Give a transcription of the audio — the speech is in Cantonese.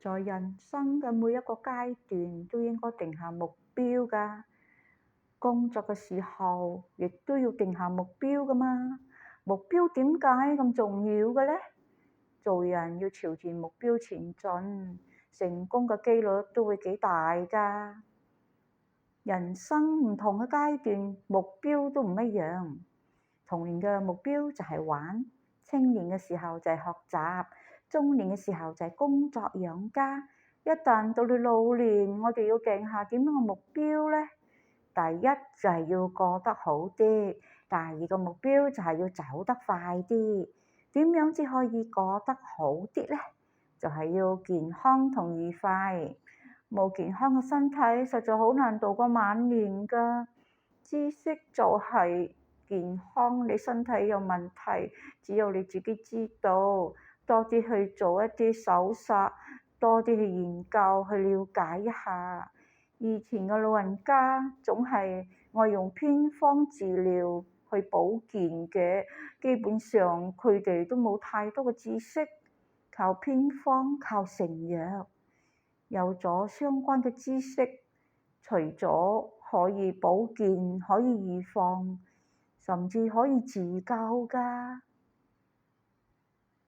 在人生嘅每一個階段都應該定下目標㗎。工作嘅時候亦都要定下目標㗎嘛。目標點解咁重要嘅呢？做人要朝住目標前進，成功嘅機率都會幾大㗎。人生唔同嘅階段，目標都唔一樣。童年嘅目標就係玩，青年嘅時候就係學習，中年嘅時候就係工作養家。一旦到了老年，我哋要定下點樣嘅目標呢？第一就係要過得好啲，第二個目標就係要走得快啲。點樣至可以過得好啲呢？就係要健康同愉快。冇健康嘅身體，實在好難度過晚年㗎。知識就係健康，你身體有問題，只有你自己知道。多啲去做一啲手術，多啲去研究，去了解一下。以前嘅老人家總係愛用偏方治療去保健嘅，基本上佢哋都冇太多嘅知識，靠偏方，靠成藥。有咗相關嘅知識，除咗可以保健，可以預防，甚至可以自救㗎。